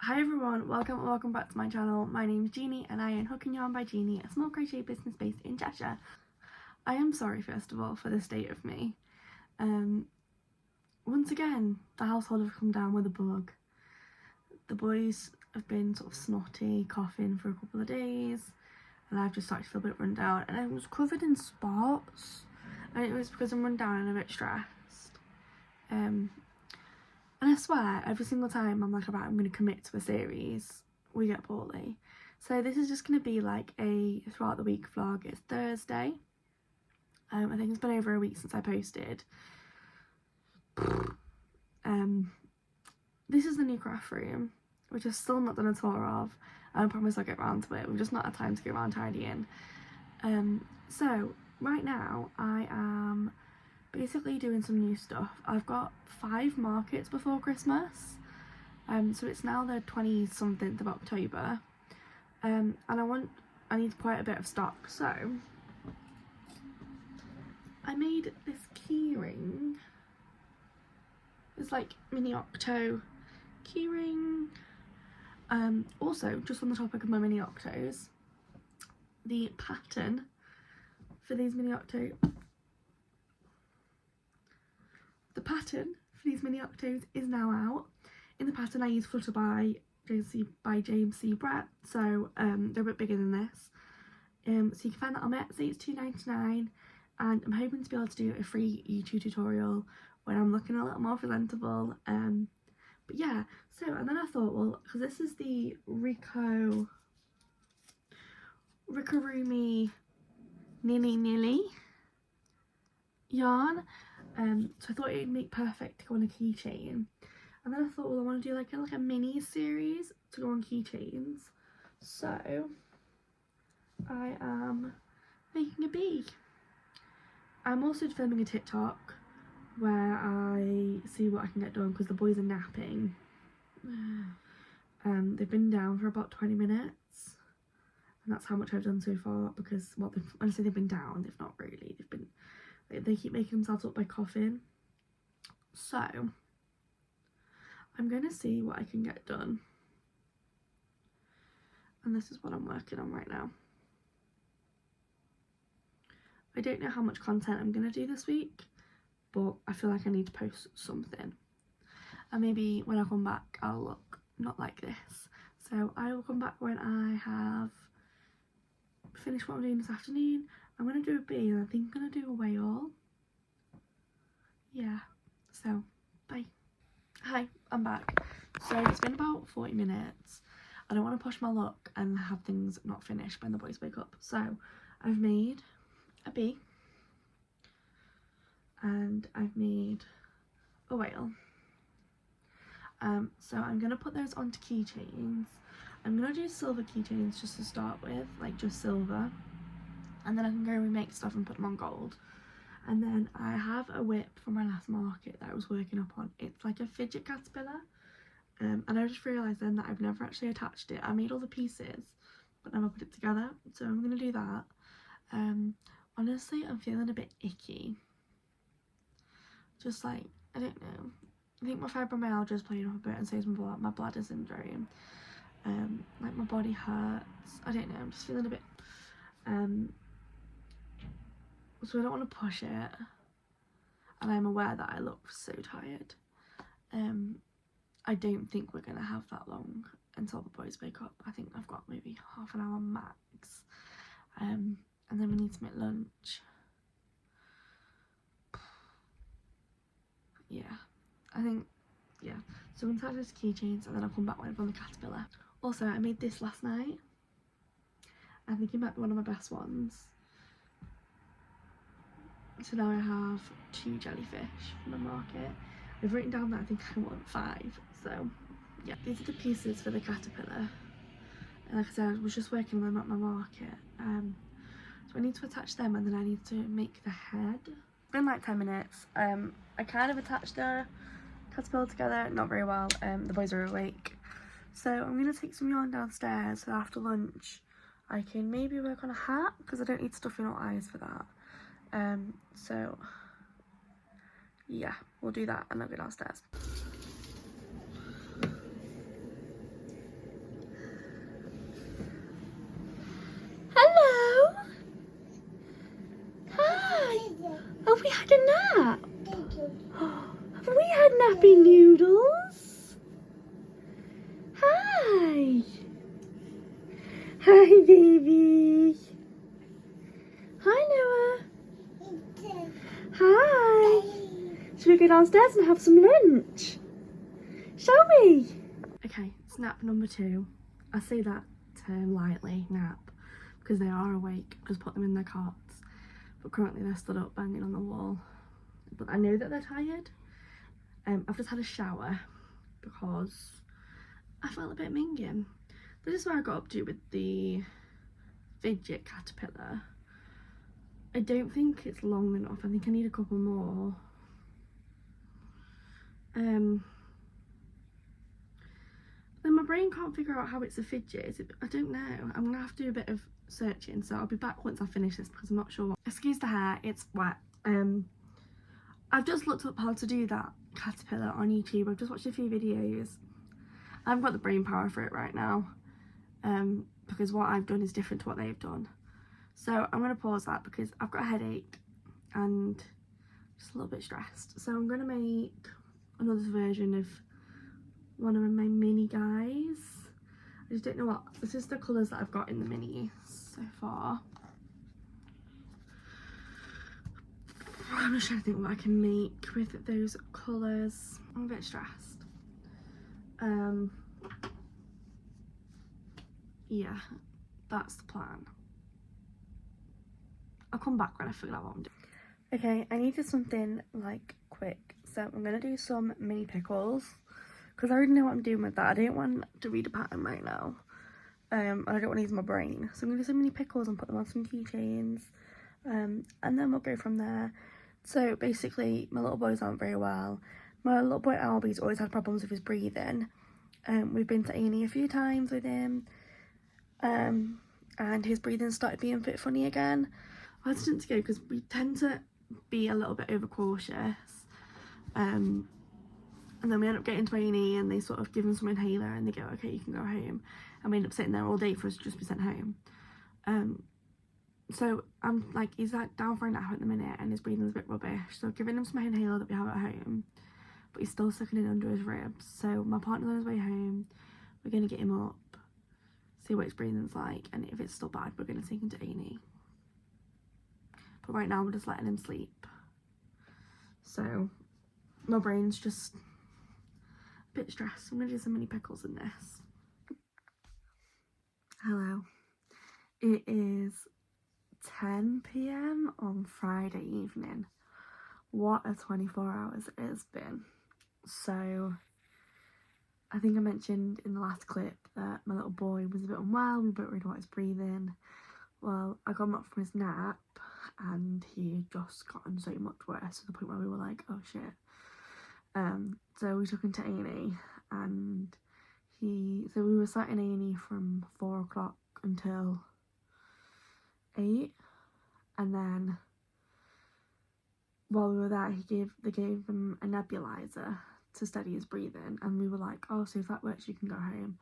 Hi everyone, welcome back to my channel. My name is Gini and I own Hooking Yarn by Gini, a small crochet business based in Cheshire. I am sorry first of all for the state of me. Once again, the household have come down with a bug. The boys have been sort of snotty, coughing for a couple of days, and I've just started to feel a bit run down, and I was covered in spots, and it was because I'm run down and a bit stressed. And I swear, every single time I'm like, I'm going to commit to a series, we get poorly. So this is just going to be like a throughout the week vlog. It's Thursday. I think it's been over a week since I posted. This is the new craft room, which I've still not done a tour of. I promise I'll get around to it. We've just not had time to go around tidying. So right now I am basically doing some new stuff. I've got 5 markets before Christmas, so it's now the 20-something of October, and I need quite a bit of stock. So I made this keyring. It's like mini octo keyring. Also, just on the topic of my mini octos, the pattern for these mini octos is now out. In the pattern I use Flutter by James C. Brett, so they're a bit bigger than this. So you can find that on my Etsy. It's $2.99, and I'm hoping to be able to do a free YouTube tutorial when I'm looking a little more presentable. But yeah, so, and then I thought, well, because this is the Rikorumi Nilly yarn, so I thought it'd make perfect to go on a keychain. And then I thought, well, I want to do like a mini series to go on keychains, so I am making a bee. I'm also filming a TikTok where I see what I can get done because the boys are napping. They've been down for about 20 minutes, and that's how much I've done so far, because when I say they've been down, they've not really. They keep making themselves up by coughing. So I'm going to see what I can get done, and this is what I'm working on right now. I don't know how much content I'm going to do this week, but I feel like I need to post something, and maybe when I come back I'll look not like this. So I will come back when I have finished what I'm doing this afternoon. I'm going to do a bee, and I think I'm going to do a whale. Yeah, so bye. Hi, I'm back. So it's been about 40 minutes. I don't want to push my luck and have things not finished when the boys wake up. So I've made a bee, and I've made a whale. So I'm going to put those onto keychains. I'm going to do silver keychains just to start with, like just silver, and then I can go remake stuff and put them on gold. And then I have a whip from my last market that I was working up on. It's like a fidget caterpillar, and I just realised then that I've never actually attached it. I made all the pieces but never put it together, so I'm going to do that. Honestly, I'm feeling a bit icky, just like, I don't know, I think my fibromyalgia is playing up a bit, and so is my bladder syndrome. Like my body hurts, I don't know, I'm just feeling a bit so I don't want to push it, and I'm aware that I look so tired. I don't think we're going to have that long until the boys wake up. I think I've got maybe half an hour max, and then we need to make lunch. Yeah, I think, yeah, so I'm going to attach those keychains, and then I'll come back when I'm on the caterpillar. Also, I made this last night. I think it might be one of my best ones. So now I have 2 jellyfish from the market. I've written down that I think I want 5. So yeah, these are the pieces for the caterpillar. And like I said, I was just working on them at my market. So I need to attach them, and then I need to make the head. It's been like 10 minutes. I kind of attached the caterpillar together, not very well. The boys are awake. So I'm going to take some yarn downstairs, so after lunch I can maybe work on a hat, because I don't need stuffing or eyes for that. So yeah, we'll do that and I'll go downstairs. had a nap? Have we had nappy noodles? Hi. Hi, baby. Hi, Noah. Hi. Should we go downstairs and have some lunch? Shall we? Okay, snap number 2. I say that term lightly, nap, because they are awake. Just put them in their cots. But currently they're stood up banging on the wall. But I know that they're tired. I've just had a shower because I felt a bit minging. This is where I got up to with the fidget caterpillar. I don't think it's long enough. I think I need a couple more. Then my brain can't figure out how it's a fidget. I don't know. I'm gonna have to do a bit of searching, so I'll be back once I finish this because I'm not sure. Excuse the hair, it's wet. I've just looked up how to do that caterpillar on YouTube. I've just watched a few videos. I haven't got the brain power for it right now, because what I've done is different to what they've done. So I'm going to pause that because I've got a headache and just a little bit stressed. So I'm going to make another version of one of my mini guys. I just don't know what, this is the colours that I've got in the mini so far. I'm just trying to think what I can make with those colours. I'm a bit stressed. Yeah, that's the plan. I'll come back when I figure out what I'm doing. Okay, I needed something like quick, so I'm gonna do some mini pickles because I already know what I'm doing with that. I don't want to read a pattern right now. I don't want to use my brain, so I'm gonna do some mini pickles and put them on some keychains, and then we'll go from there. So basically, my little boys aren't very well. My little boy Albie's always had problems with his breathing. We've been to A&E a few times with him, and his breathing started being a bit funny again. I hesitant to go because we tend to be a little bit overcautious, and then we end up getting to A&E and they sort of give him some inhaler and they go, okay, you can go home, and we end up sitting there all day for us to just be sent home. So I'm like, he's like down for a nap at the minute and his breathing's a bit rubbish, so giving him some inhaler that we have at home, but he's still sucking in under his ribs. So my partner's on his way home, we're going to get him up, see what his breathing's like, and if it's still bad we're going to take him to A&E. But right now we're just letting him sleep. So my brain's just a bit stressed. I'm going to do some mini pickles in this. Hello. It is 10 PM on Friday evening. What a 24 hours it has been. So I think I mentioned in the last clip that my little boy was a bit unwell, we were a bit worried about his breathing. Well, I got him up from his nap and he had just gotten so much worse to the point where we were like, oh shit. So we took him to A&E, and so we were sat in A&E from 4 o'clock until 8, and then while we were there they gave him a nebulizer to steady his breathing, and we were like, oh, so if that works you can go home.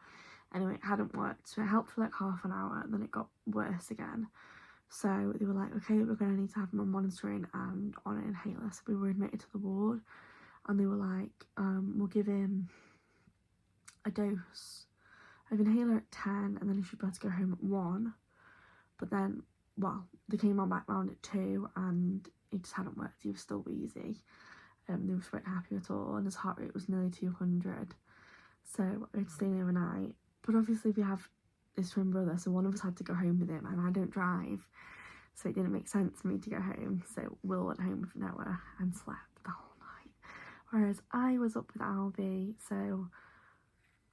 Anyway, it hadn't worked, so it helped for like half an hour and then it got worse again. So they were like, okay, we're going to need to have him on monitoring and on an inhaler. So we were admitted to the ward and they were like, we'll give him a dose of inhaler at 10 and then he should be able to go home at 1. But then, well, they came on back round at 2 and it just hadn't worked. He was still wheezy. They were weren't happy at all, and his heart rate was nearly 200. So I had to stay overnight. But obviously we have this twin brother, so one of us had to go home with him, and I don't drive, so it didn't make sense for me to go home. So Will went home with Noah and slept the whole night, whereas I was up with Albie. So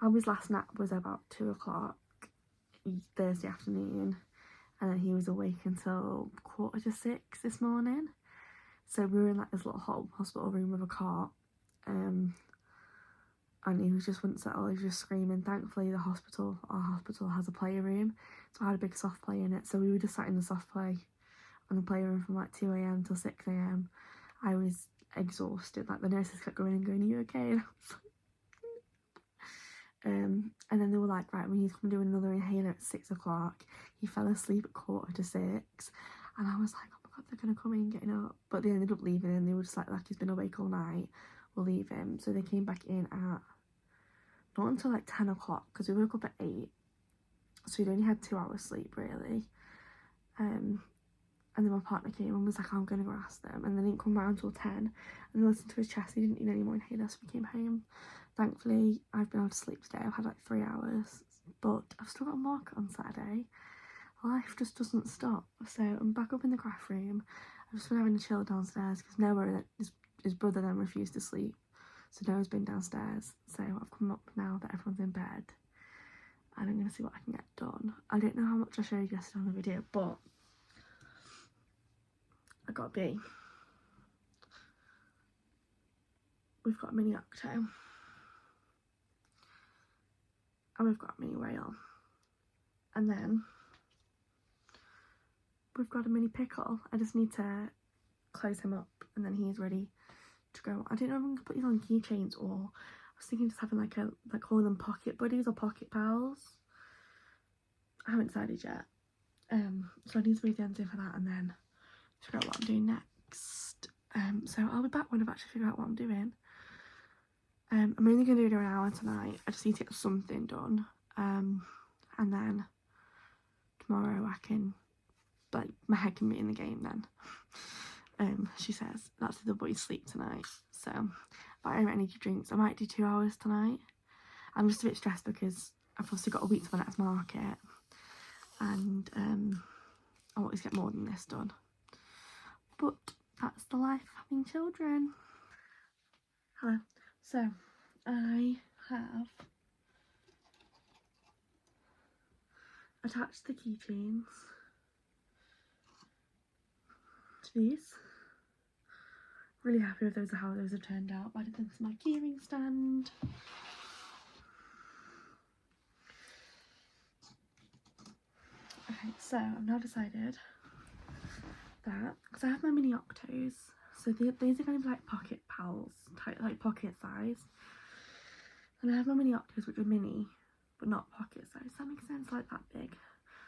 Albie's last nap was about 2 o'clock Thursday afternoon, and then he was awake until 5:45 this morning. So we were in like this little hospital room with a cot, and he just wouldn't settle. He was just screaming. Thankfully our hospital has a playroom, so I had a big soft play in it, so we were just sat in the soft play on the playroom from like 2 AM till 6 AM. I was exhausted. Like the nurses kept going and going, are you okay? And I was like, and then they were like, right, we need to come do another inhaler at 6 o'clock. He fell asleep at 5:45, and I was like, oh my thought they're going to come in getting up, but they ended up leaving and they were just like he's been awake all night, we'll leave him. So they came back in at not until like 10 o'clock because we woke up at 8, so we'd only had 2 hours sleep really. And then my partner came and was like, I'm going to go ask them, and they didn't come round until 10, and they listened to his chest. He didn't need any more inhaler, so we came home. Thankfully I've been able to sleep today. I've had like 3 hours, but I've still got a market on Saturday. Life just doesn't stop. So I'm back up in the craft room. I've just been having a chill downstairs because Noah, his brother, then refused to sleep, so Noah's been downstairs. So I've come up now that everyone's in bed, and I'm going to see what I can get done. I don't know how much I showed yesterday on the video, but I got B. We've got a mini octo, and we've got a mini whale, and then we've got a mini pickle. I just need to close him up and then he's ready to go. I don't know if I'm going to put these on keychains, or I was thinking just having like calling them pocket buddies or pocket pals. I haven't decided yet. So I need to read the answer for that and then figure out what I'm doing next. So I'll be back when I've actually figured out what I'm doing. I'm only going to do an hour tonight. I just need to get something done. And then tomorrow I can, like, my head can be in the game then. She says that's if the boys sleep tonight. So but I don't get any drinks. I might do 2 hours tonight. I'm just a bit stressed because I've obviously got a week to my next market, and I want to get more than this done. But that's the life of having children. Hello. So I have attached the keychains to these. Really happy with those, how those have turned out. I did them to my keyring stand. Okay, so I've now decided that, because I have my mini octos, so these are going to be like pocket pals, like pocket size, and I have my mini octos which are mini but not pocket size. Does that make sense? Like that big.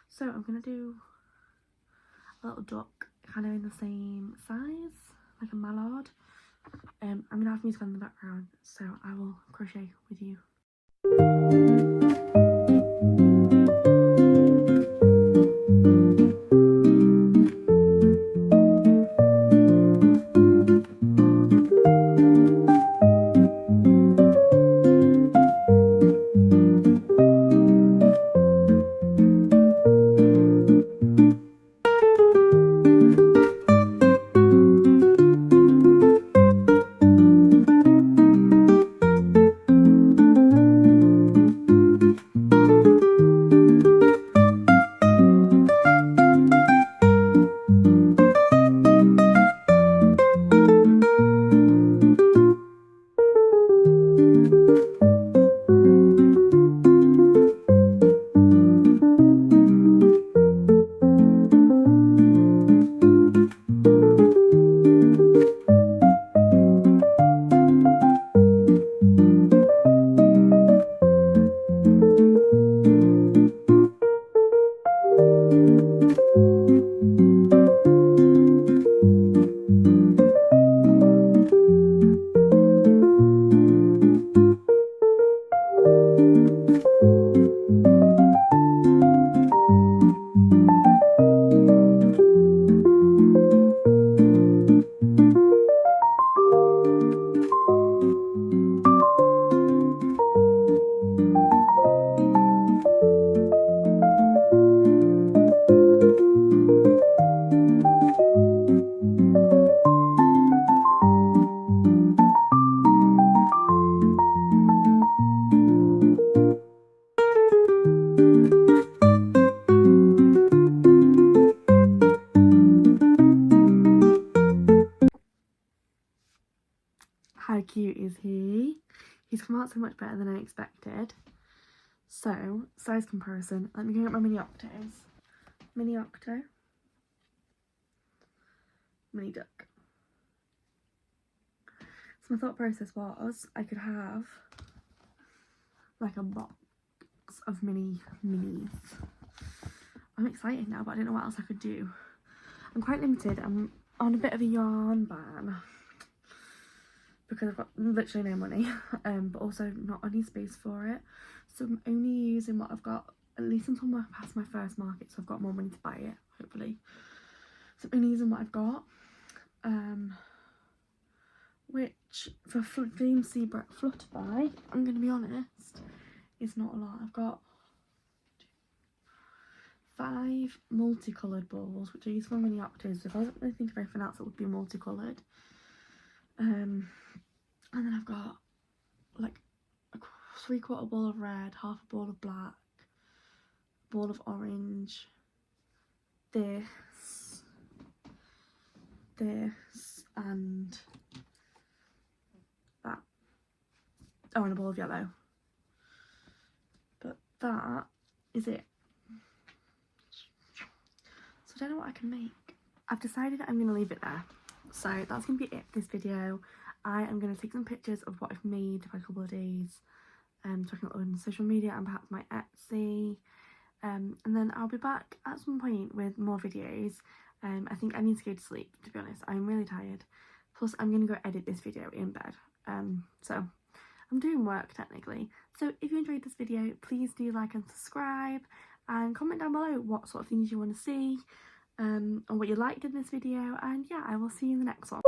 So I'm going to do a little duck kind of in the same size, like a mallard. I'm going to have music on in the background, so I will crochet with you. How cute is he? He's come out so much better than I expected. So, size comparison. Let me go get my mini octos. Mini octo. Mini duck. So my thought process was I could have like a box of minis. I'm excited now, but I don't know what else I could do. I'm quite limited. I'm on a bit of a yarn ban because I've got literally no money, but also not any space for it. So I'm only using what I've got, at least until I pass my first market, so I've got more money to buy it, hopefully. So I'm only using what I've got, which for Dream Sea Flutterby, I'm going to be honest, is not a lot. I've got 5 multicoloured balls, which I use for mini octaves. If I wasn't really thinking of anything else, it would be multicoloured. And then I've got like a 3/4 ball of red, half a ball of black, ball of orange, this, and that. Oh, and a ball of yellow. But that is it. So I don't know what I can make. I've decided I'm going to leave it there. So that's going to be it for this video. I am going to take some pictures of what I've made for a couple of days, so I can upload on social media and perhaps my Etsy. And then I'll be back at some point with more videos. I think I need to go to sleep, to be honest. I'm really tired. Plus, I'm going to go edit this video in bed. So I'm doing work technically. So if you enjoyed this video, please do like and subscribe, and comment down below what sort of things you want to see, and what you liked in this video. And yeah, I will see you in the next one.